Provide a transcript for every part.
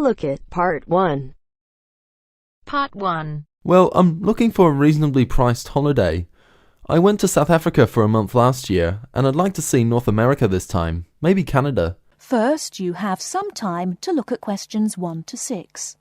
look at Part 1. Part 1. Well, I'm looking for a reasonably priced holiday. I went to South Africa for a month last year, and I'd like to see North America this time, maybe Canada. First, you have some time to look at questions 1 to 6.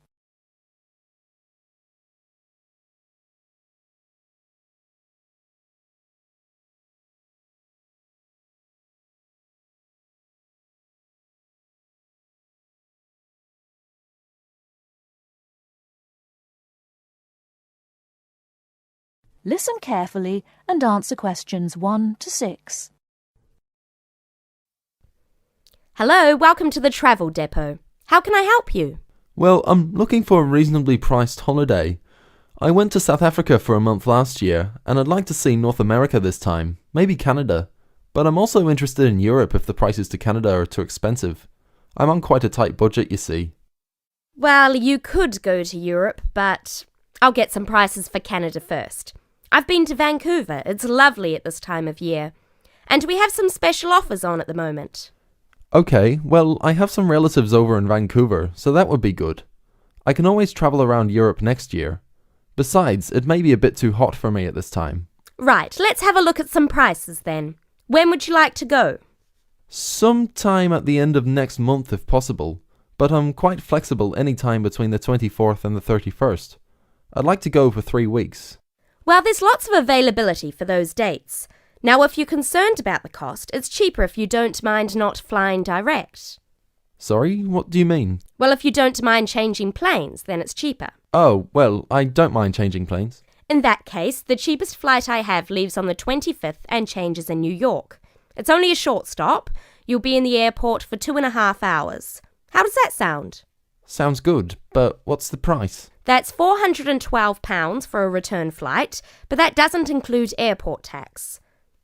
Listen carefully and answer questions 1 to 6. Hello, welcome to the Travel Depot. How can I help you? Well, I'm looking for a reasonably priced holiday. I went to South Africa for a month last year, and I'd like to see North America this time, maybe Canada. But I'm also interested in Europe if the prices to Canada are too expensive. I'm on quite a tight budget, you see. Well, you could go to Europe, but I'll get some prices for Canada first. I've been to Vancouver. It's lovely at this time of year. And we have some special offers on at the moment. Okay, well, I have some relatives over in Vancouver, so that would be good. I can always travel around Europe next year. Besides, it may be a bit too hot for me at this time. Right, let's have a look at some prices then. When would you like to go? Sometime at the end of next month if possible, but I'm quite flexible any time between the 24th and the 31st. I'd like to go for 3 weeks. Well, there's lots of availability for those dates. Now, if you're concerned about the cost, it's cheaper if you don't mind not flying direct. Sorry, what do you mean? Well, if you don't mind changing planes, then it's cheaper. Oh, well, I don't mind changing planes. In that case, the cheapest flight I have leaves on the 25th and changes in New York. It's only a short stop. You'll be in the airport for 2.5 hours. How does that sound? Sounds good, but what's the price? That's £412 for a return flight, but that doesn't include airport tax.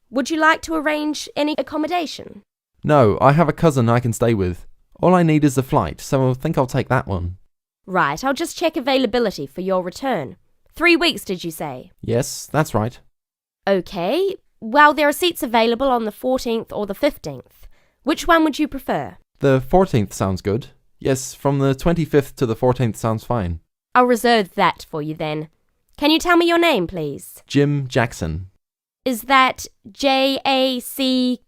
Would you like to arrange any accommodation? No, I have a cousin I can stay with. All I need is the flight, so I think I'll take that one. Right, I'll just check availability for your return. 3 weeks, did you say? Yes, that's right. Okay, well, there are seats available on the 14th or the 15th. Which one would you prefer? The 14th sounds good. Yes, from the 25th to the 14th sounds fine. I'll reserve that for you then. Can you tell me your name, please? Jim Jackson. Is that Jackson?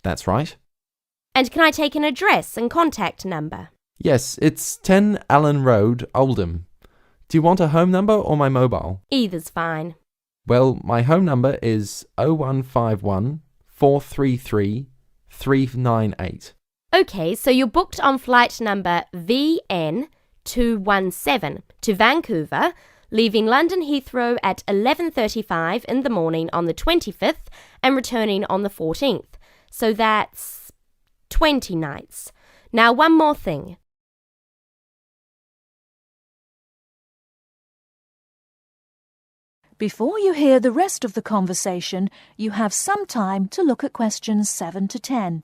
That's right. And can I take an address and contact number? Yes, it's 10 Allen Road, Oldham. Do you want a home number or my mobile? Either's fine. Well, my home number is 0151 433 398. Okay, so you're booked on flight number VN217 to Vancouver, leaving London Heathrow at 11:35 in the morning on the 25th and returning on the 14th. So that's 20 nights. Now, one more thing. Before you hear the rest of the conversation, you have some time to look at questions 7 to 10.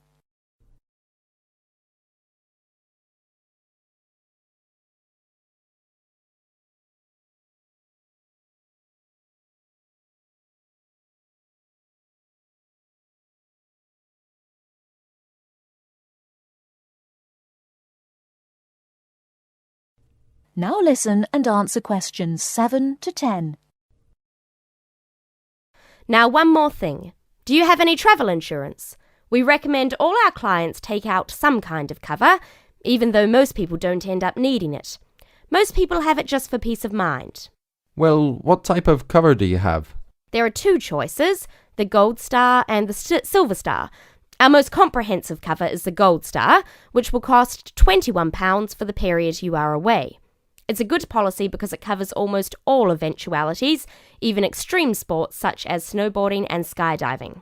Now listen and answer questions 7 to 10. Now, one more thing. Do you have any travel insurance? We recommend all our clients take out some kind of cover, even though most people don't end up needing it. Most people have it just for peace of mind. Well, what type of cover do you have? There are 2 choices, the Gold Star and the Silver Star. Our most comprehensive cover is the Gold Star, which will cost £21 for the period you are away. It's a good policy because it covers almost all eventualities, even extreme sports such as snowboarding and skydiving.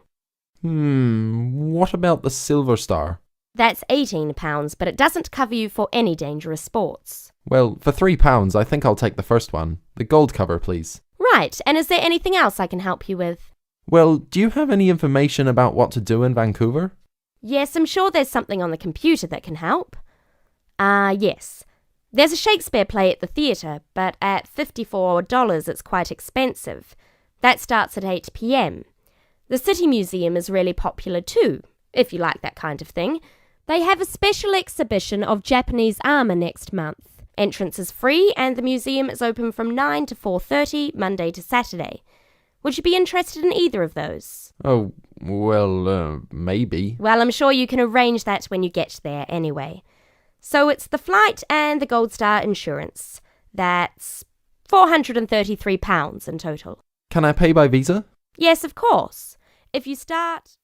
What about the Silver Star? That's £18, but it doesn't cover you for any dangerous sports. Well, for £3, I think I'll take the first one. The gold cover, please. Right, and is there anything else I can help you with? Well, do you have any information about what to do in Vancouver? Yes, I'm sure there's something on the computer that can help. Yes. There's a Shakespeare play at the theatre, but at $54 it's quite expensive. That starts at 8 p.m. The City Museum is really popular too, if you like that kind of thing. They have a special exhibition of Japanese armour next month. Entrance is free and the museum is open from 9 to 4:30, Monday to Saturday. Would you be interested in either of those? Oh, well, maybe. Well, I'm sure you can arrange that when you get there anyway. So it's the flight and the Gold Star insurance. That's £433 in total. Can I pay by Visa? Yes, of course. If you start...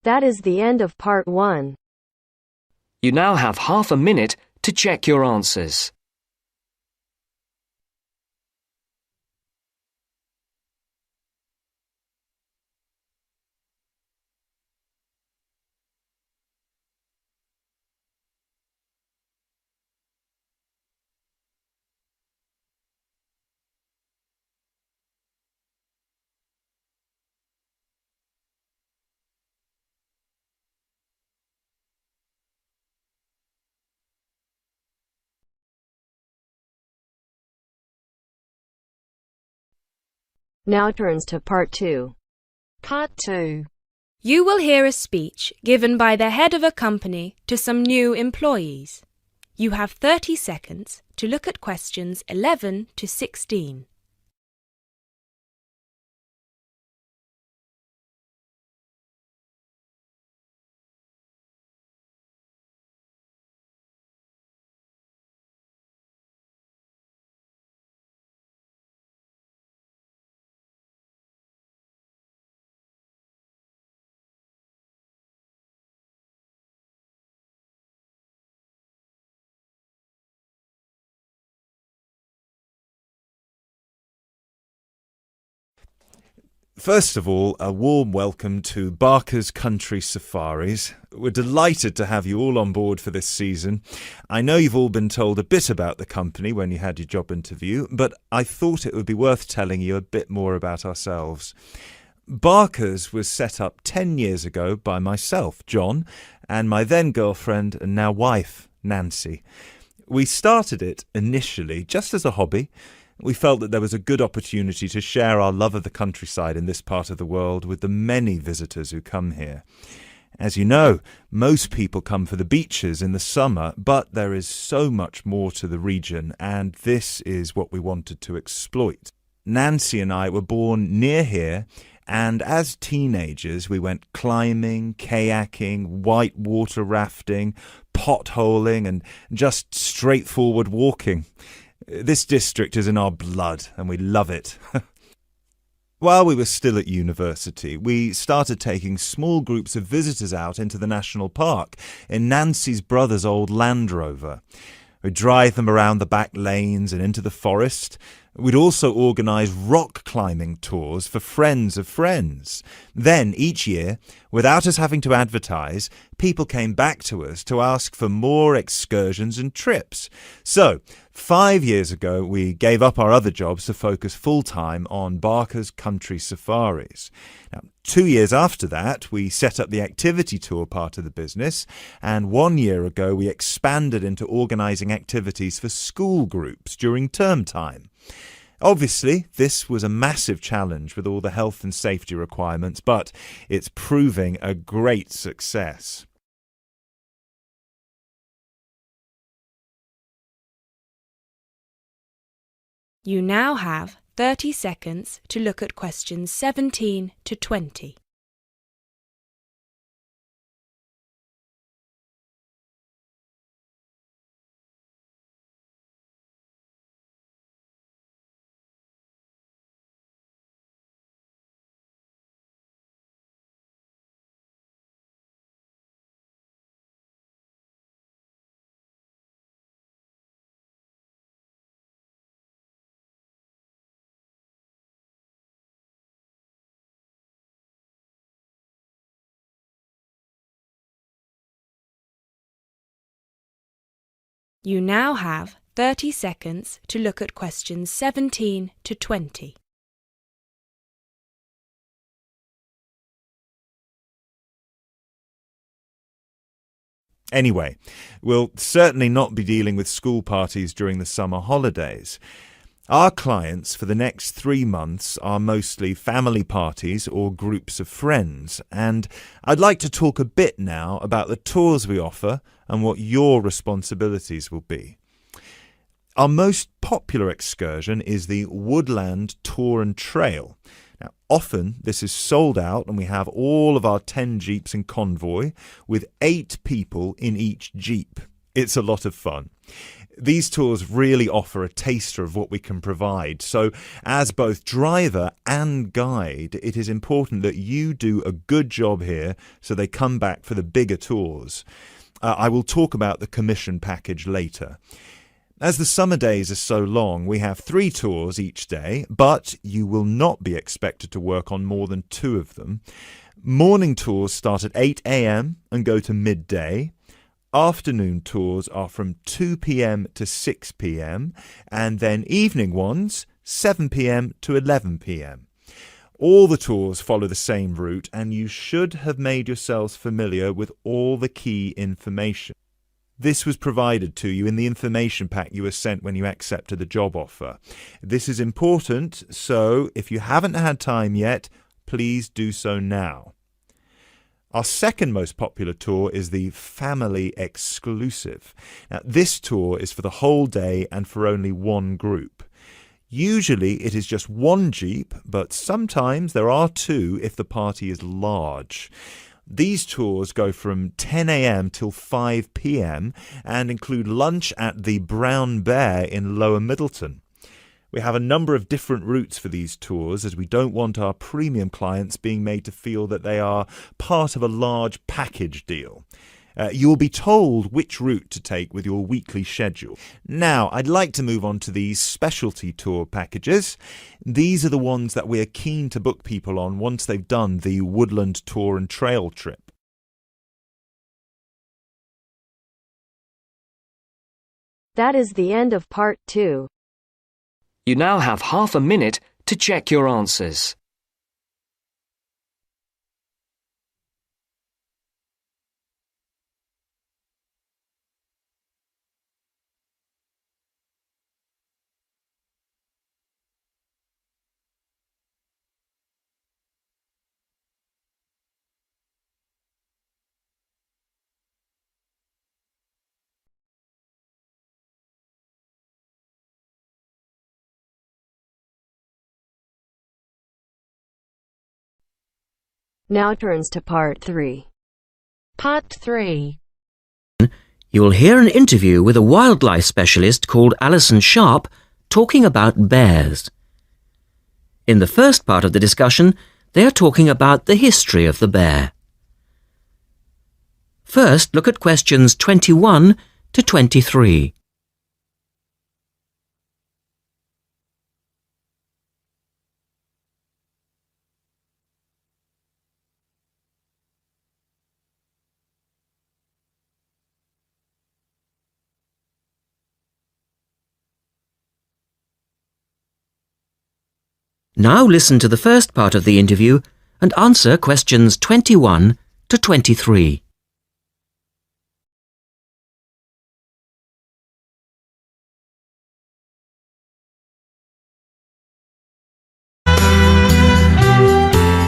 That is the end of part 1. You now have half a minute to check your answers. Now turns to part 2. Part 2. You will hear a speech given by the head of a company to some new employees. You have 30 seconds to look at questions 11 to 16. First of all, a warm welcome to Barker's Country Safaris. We're delighted to have you all on board for this season. I know you've all been told a bit about the company when you had your job interview, but I thought it would be worth telling you a bit more about ourselves. Barker's was set up 10 years ago by myself, John, and my then girlfriend and now wife, Nancy. We started it initially just as a hobby. We felt that there was a good opportunity to share our love of the countryside in this part of the world with the many visitors who come here. As you know, most people come for the beaches in the summer, but there is so much more to the region, and this is what we wanted to exploit. Nancy and I were born near here, and as teenagers we went climbing, kayaking, whitewater rafting, potholing, and just straightforward walking. This district is in our blood, and we love it. While we were still at university, we started taking small groups of visitors out into the national park in Nancy's brother's old Land Rover. We'd drive them around the back lanes and into the forest. We'd also organise rock climbing tours for friends of friends. Then, each year, without us having to advertise, people came back to us to ask for more excursions and trips. So, 5 years ago, we gave up our other jobs to focus full-time on Barker's Country Safaris. Now, 2 years after that, we set up the activity tour part of the business, and 1 year ago, we expanded into organising activities for school groups during term time. Obviously, this was a massive challenge with all the health and safety requirements, but it's proving a great success. You now have 30 seconds to look at questions 17 to 20. You now have 30 seconds to look at questions 17 to 20. Anyway, we'll certainly not be dealing with school parties during the summer holidays. Our clients for the next 3 months are mostly family parties or groups of friends, and I'd like to talk a bit now about the tours we offer and what your responsibilities will be. Our most popular excursion is the Woodland Tour and Trail. Now, often this is sold out and we have all of our 10 jeeps in convoy with 8 people in each jeep. It's a lot of fun. These tours really offer a taster of what we can provide. So as both driver and guide, it is important that you do a good job here so they come back for the bigger tours. I will talk about the commission package later. As the summer days are so long, we have 3 tours each day, but you will not be expected to work on more than 2 of them. Morning tours start at 8 a.m. and go to midday. Afternoon tours are from 2 p.m. to 6 p.m. and then evening ones 7 p.m. to 11 p.m. All the tours follow the same route and you should have made yourselves familiar with all the key information. This was provided to you in the information pack you were sent when you accepted the job offer. This is important, so if you haven't had time yet, please do so now. Our second most popular tour is the Family Exclusive. Now, this tour is for the whole day and for only one group. Usually it is just one jeep, but sometimes there are 2 if the party is large. These tours go from 10 a.m. till 5 p.m. and include lunch at the Brown Bear in Lower Middleton. We have a number of different routes for these tours as we don't want our premium clients being made to feel that they are part of a large package deal. You'll be told which route to take with your weekly schedule. Now, I'd like to move on to these specialty tour packages. These are the ones that we're keen to book people on once they've done the Woodland Tour and Trail trip. That is the end of part 2. You now have half a minute to check your answers. Now turns to part 3. Part 3. You will hear an interview with a wildlife specialist called Alison Sharp talking about bears. In the first part of the discussion, they are talking about the history of the bear. First, look at questions 21 to 23. Now listen to the first part of the interview and answer questions 21 to 23.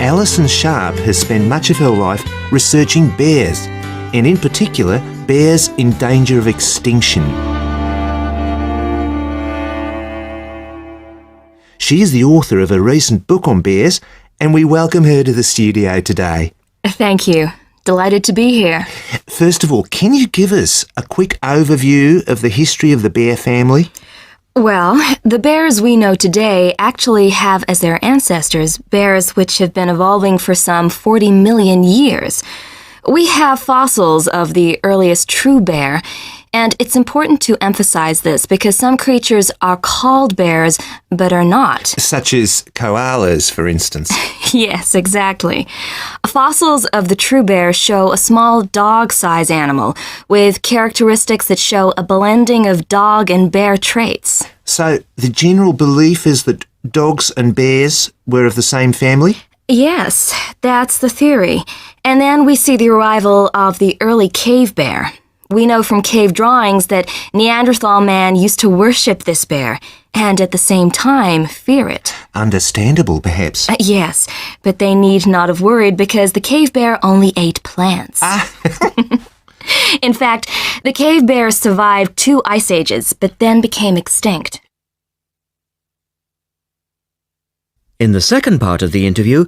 Alison Sharp has spent much of her life researching bears, and in particular, bears in danger of extinction. She is the author of a recent book on bears, and we welcome her to the studio today. Thank you. Delighted to be here. First of all, can you give us a quick overview of the history of the bear family? Well, the bears we know today actually have as their ancestors bears which have been evolving for some 40 million years. We have fossils of the earliest true bear, and it's important to emphasize this because some creatures are called bears but are not. Such as koalas, for instance. Yes, exactly. Fossils of the true bear show a small dog-size animal with characteristics that show a blending of dog and bear traits. So the general belief is that dogs and bears were of the same family? Yes, that's the theory. And then we see the arrival of the early cave bear. We know from cave drawings that Neanderthal man used to worship this bear and at the same time fear it. Understandable, perhaps. Yes, but they need not have worried because the cave bear only ate plants. In fact, the cave bear survived 2 ice ages, but then became extinct. In the second part of the interview,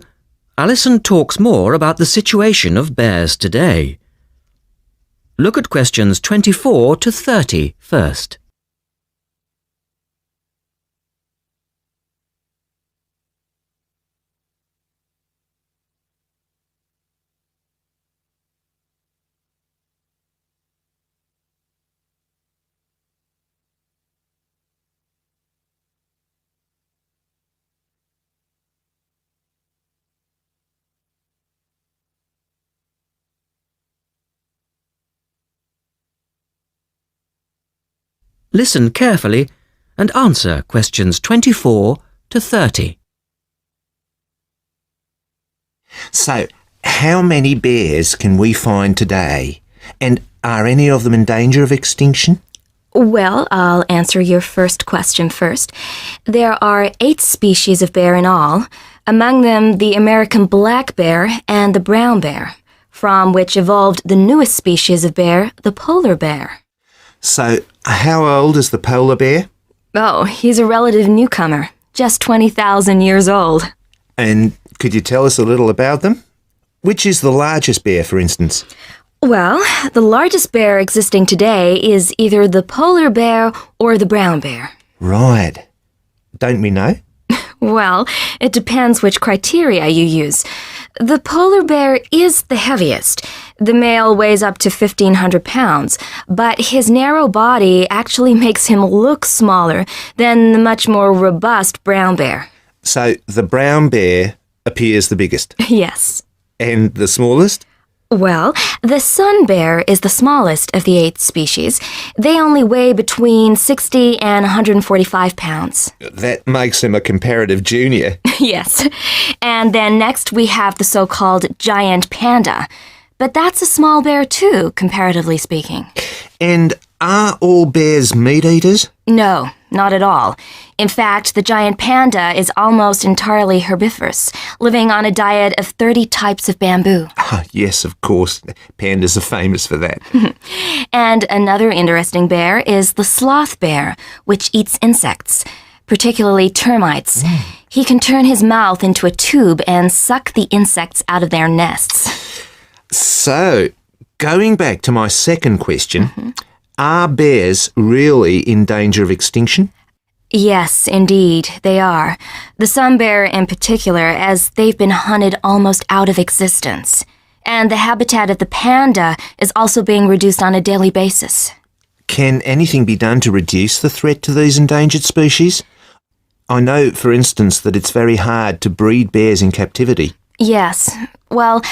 Alison talks more about the situation of bears today. Look at questions 24 to 30 first. Listen carefully and answer questions 24 to 30. So, how many bears can we find today? And are any of them in danger of extinction? Well, I'll answer your first question first. There are 8 species of bear in all, among them the American black bear and the brown bear, from which evolved the newest species of bear, the polar bear. So, how old is the polar bear? Oh, he's a relative newcomer, just 20,000 years old. And could you tell us a little about them? Which is the largest bear, for instance? Well, the largest bear existing today is either the polar bear or the brown bear. Right. Don't we know? Well, it depends which criteria you use. The polar bear is the heaviest. The male weighs up to 1,500 pounds, but his narrow body actually makes him look smaller than the much more robust brown bear. So, the brown bear appears the biggest. Yes. And the smallest? Well, the sun bear is the smallest of the 8 species. They only weigh between 60 and 145 pounds. That makes him a comparative junior. Yes. And then next we have the so-called giant panda. But that's a small bear too, comparatively speaking. And are all bears meat eaters? No, not at all. In fact, the giant panda is almost entirely herbivorous, living on a diet of 30 types of bamboo. Oh, yes, of course. Pandas are famous for that. And another interesting bear is the sloth bear, which eats insects, particularly termites. He can turn his mouth into a tube and suck the insects out of their nests. So, going back to my second question, are bears really in danger of extinction? Yes, indeed, they are. The sun bear in particular, as they've been hunted almost out of existence. And the habitat of the panda is also being reduced on a daily basis. Can anything be done to reduce the threat to these endangered species? I know, for instance, that it's very hard to breed bears in captivity. Yes. Well,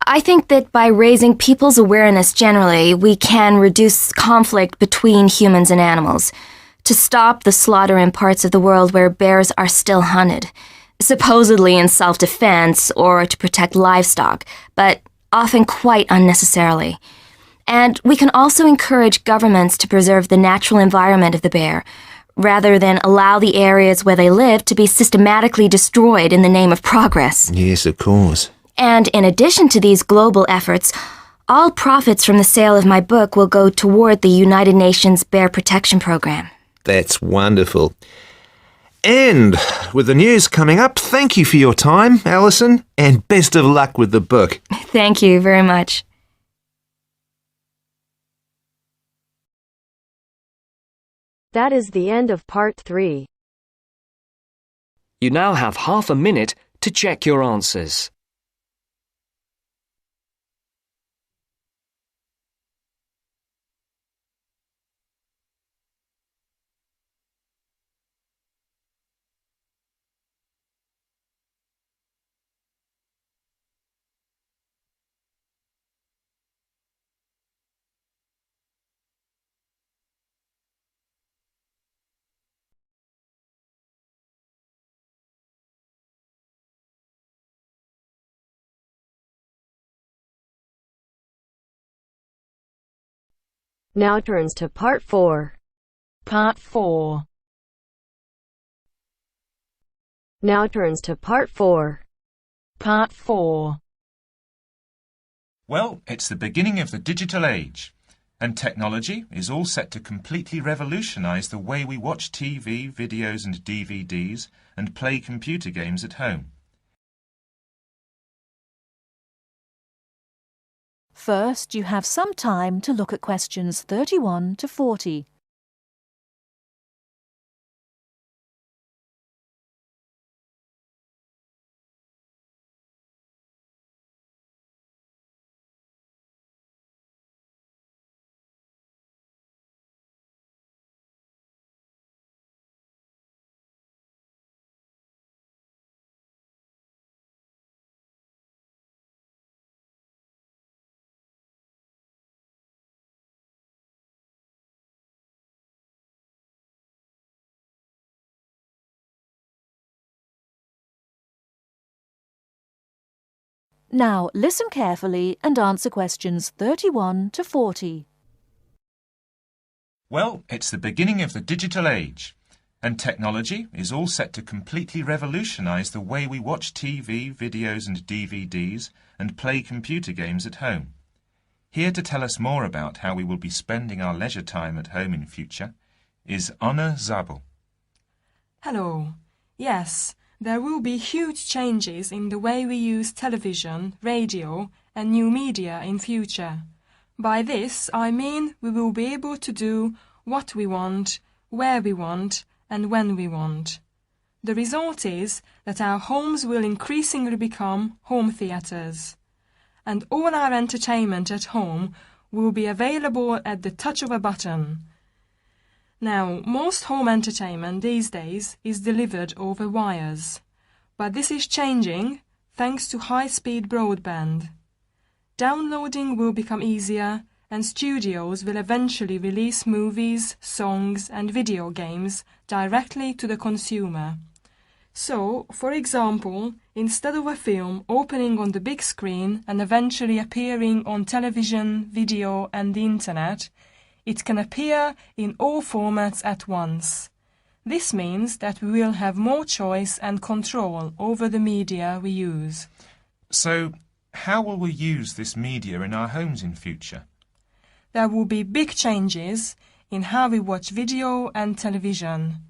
I think that by raising people's awareness generally, we can reduce conflict between humans and animals, to stop the slaughter in parts of the world where bears are still hunted, supposedly in self-defense or to protect livestock, but often quite unnecessarily. And we can also encourage governments to preserve the natural environment of the bear, rather than allow the areas where they live to be systematically destroyed in the name of progress. Yes, of course. And in addition to these global efforts, all profits from the sale of my book will go toward the United Nations Bear Protection Program. That's wonderful. And with the news coming up, thank you for your time, Alison, and best of luck with the book. Thank you very much. That is the end of part 3. You now have half a minute to check your answers. Now turns to Part 4. Part 4. Now turns to Part 4. Part 4. Well, it's the beginning of the digital age, and technology is all set to completely revolutionise the way we watch TV, videos and DVDs and play computer games at home. First, you have some time to look at questions 31 to 40. Now listen carefully and answer questions 31 to 40. Well, it's the beginning of the digital age, and technology is all set to completely revolutionise the way we watch TV, videos and DVDs and play computer games at home. Here to tell us more about how we will be spending our leisure time at home in future is Anna Zabel. Hello. Yes, there will be huge changes in the way we use television, radio and new media in future. By this, I mean we will be able to do what we want, where we want and when we want. The result is that our homes will increasingly become home theatres, and all our entertainment at home will be available at the touch of a button. Now, most home entertainment these days is delivered over wires, but this is changing thanks to high-speed broadband. Downloading will become easier, and studios will eventually release movies, songs and video games directly to the consumer. So, for example, instead of a film opening on the big screen and eventually appearing on television, video and the internet, it can appear in all formats at once. This means that we will have more choice and control over the media we use. So, how will we use this media in our homes in future? There will be big changes in how we watch video and television.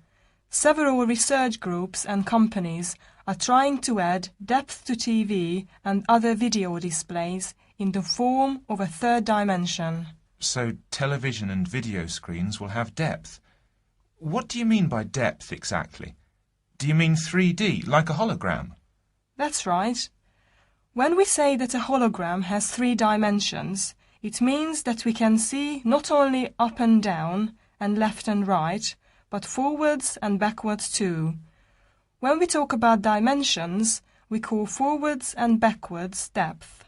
Several research groups and companies are trying to add depth to TV and other video displays in the form of a third dimension. So television and video screens will have depth. What do you mean by depth exactly? Do you mean 3D, like a hologram? That's right. When we say that a hologram has 3 dimensions, it means that we can see not only up and down and left and right, but forwards and backwards too. When we talk about dimensions, we call forwards and backwards depth.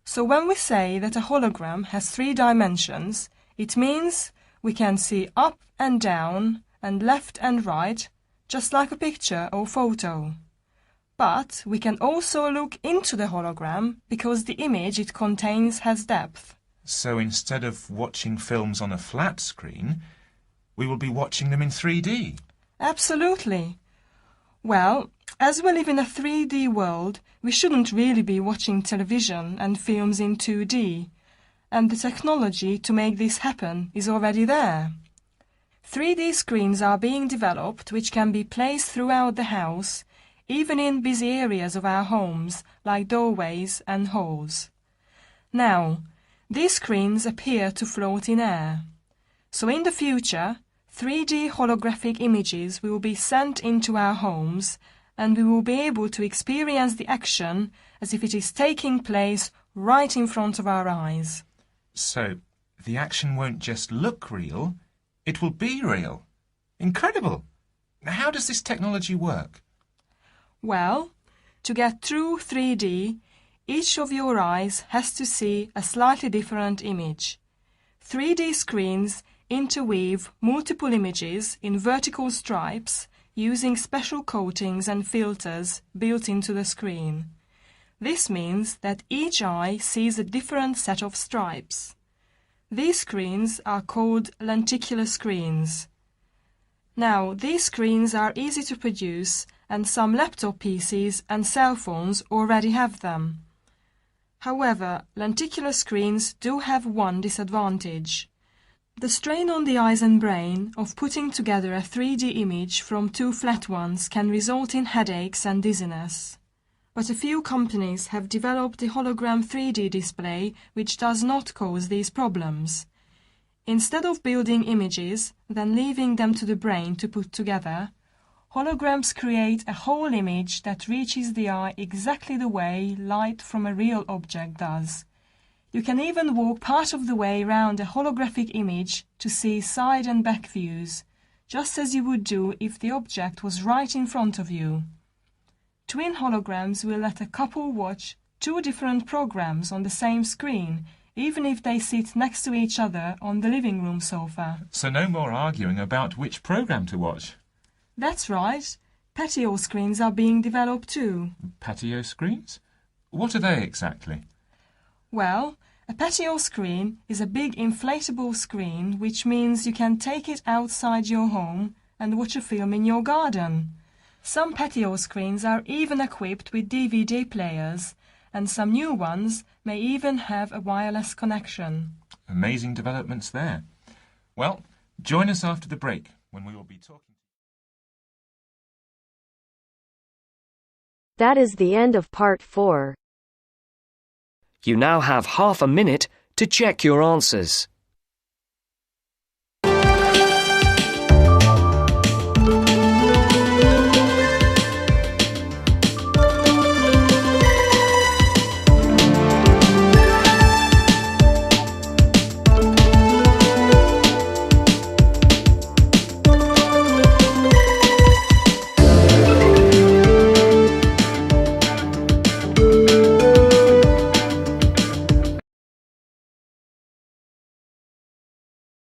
So when we say that a hologram has 3 dimensions, it means we can see up and down and left and right, just like a picture or photo. But we can also look into the hologram because the image it contains has depth. So instead of watching films on a flat screen, we will be watching them in 3D? Absolutely. Well, as we live in a 3D world, we shouldn't really be watching television and films in 2D, and the technology to make this happen is already there. 3D screens are being developed which can be placed throughout the house, even in busy areas of our homes, like doorways and halls. Now, these screens appear to float in air. So in the future, 3D holographic images will be sent into our homes, and we will be able to experience the action as if it is taking place right in front of our eyes. So, the action won't just look real, it will be real. Incredible! How does this technology work? Well, to get true 3D, each of your eyes has to see a slightly different image. 3D screens interweave multiple images in vertical stripes using special coatings and filters built into the screen. This means that each eye sees a different set of stripes. These screens are called lenticular screens. Now, these screens are easy to produce and some laptop PCs and cell phones already have them. However, lenticular screens do have one disadvantage. The strain on the eyes and brain of putting together a 3D image from two flat ones can result in headaches and dizziness. But a few companies have developed a hologram 3D display which does not cause these problems. Instead of building images, then leaving them to the brain to put together, holograms create a whole image that reaches the eye exactly the way light from a real object does. You can even walk part of the way round a holographic image to see side and back views, just as you would do if the object was right in front of you. Twin holograms will let a couple watch two different programs on the same screen, even if they sit next to each other on the living room sofa. So no more arguing about which program to watch. That's right. Patio screens are being developed too. Patio screens? What are they exactly? Well, a patio screen is a big inflatable screen, which means you can take it outside your home and watch a film in your garden. Some patio screens are even equipped with DVD players, and some new ones may even have a wireless connection. Amazing developments there. Well, join us after the break when we will be talking. That is the end of part 4. You now have half a minute to check your answers.